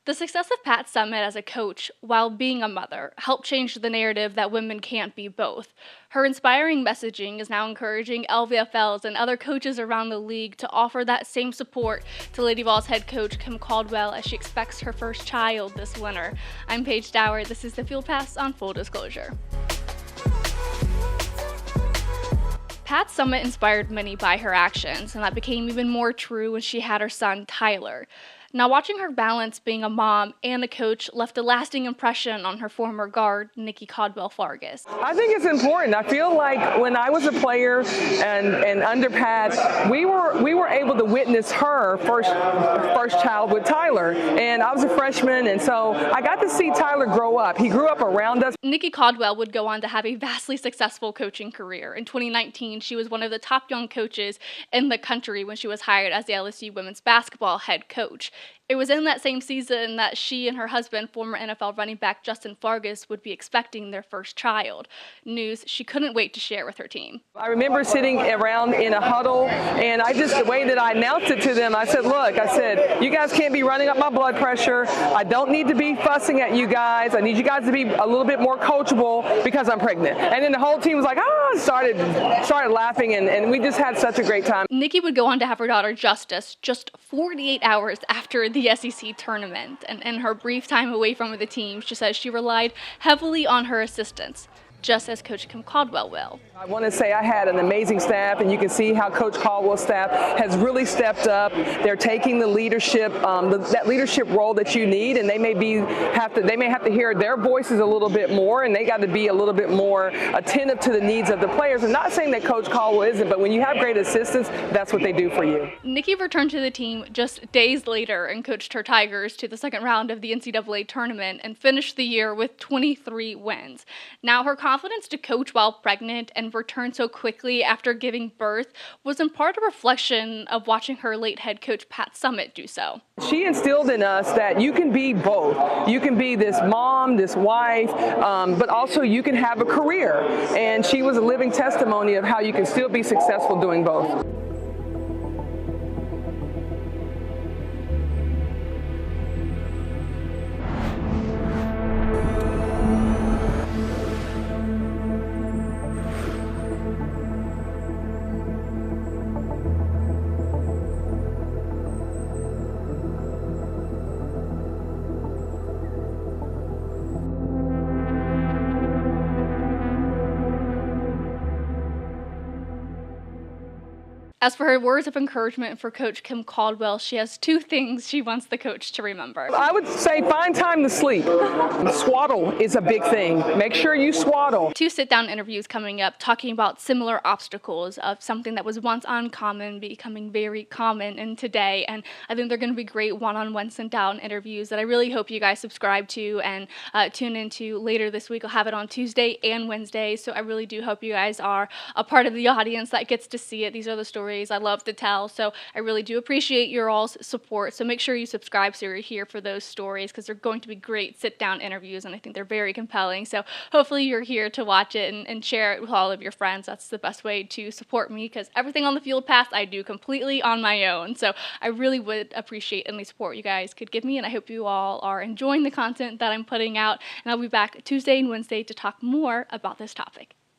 The success of Pat Summitt as a coach, while being a mother, helped change the narrative that women can't be both. Her inspiring messaging is now encouraging LVFLs and other coaches around the league to offer that same support to Lady Vols head coach Kim Caldwell as she expects her first child this winter. I'm Paige Dower. This is the Field Pass on Full Disclosure. Pat Summitt inspired many by her actions, and that became even more true when she had her son, Tyler. Now, watching her balance being a mom and a coach left a lasting impression on her former guard, Nikki Caldwell Fargas. I think it's important. I feel like when I was a player and under Pat, we were able to witness her first child with Tyler, and I was a freshman, and so I got to see Tyler grow up. He grew up around us. Nikki Codwell would go on to have a vastly successful coaching career. In 2019, she was one of the top young coaches in the country when she was hired as the LSU women's basketball head coach. It was in that same season that she and her husband, former NFL running back Justin Fargas, would be expecting their first child. News she couldn't wait to share with her team. I remember sitting around in a huddle, and the way that I announced it to them, I said, look, you guys can't be running up my blood pressure. I don't need to be fussing at you guys. I need you guys to be a little bit more coachable because I'm pregnant. And then the whole team was like, started laughing, and we just had such a great time. Nikki would go on to have her daughter Justice just 48 hours after the SEC tournament, and in her brief time away from the team, she says she relied heavily on her assistants, just as Coach Kim Caldwell will. I want to say I had an amazing staff, and you can see how Coach Caldwell's staff has really stepped up. They're taking the leadership, that leadership role that you need, and they may have to hear their voices a little bit more, and they got to be a little bit more attentive to the needs of the players. I'm not saying that Coach Caldwell isn't, but when you have great assistants, that's what they do for you. Nikki returned to the team just days later and coached her Tigers to the second round of the NCAA tournament and finished the year with 23 wins. Now, her confidence to coach while pregnant and return so quickly after giving birth was in part a reflection of watching her late head coach Pat Summitt do so. She instilled in us that you can be both. You can be this mom, this wife, but also you can have a career. And she was a living testimony of how you can still be successful doing both. As for her words of encouragement for Coach Kim Caldwell, she has two things she wants the coach to remember. I would say find time to sleep. Swaddle is a big thing. Make sure you swaddle. 2 sit-down interviews coming up talking about similar obstacles of something that was once uncommon becoming very common in today. And I think they're going to be great one-on-one sit-down interviews that I really hope you guys subscribe to and tune into later this week. I'll have it on Tuesday and Wednesday. So I really do hope you guys are a part of the audience that gets to see it. These are the stories I love to tell, so I really do appreciate your all's support. So make sure you subscribe so you're here for those stories, because they're going to be great sit-down interviews, and I think they're very compelling. So hopefully you're here to watch it and share it with all of your friends. That's the best way to support me, because everything on the Field Pass I do completely on my own. So I really would appreciate any support you guys could give me, and I hope you all are enjoying the content that I'm putting out. And I'll be back Tuesday and Wednesday to talk more about this topic.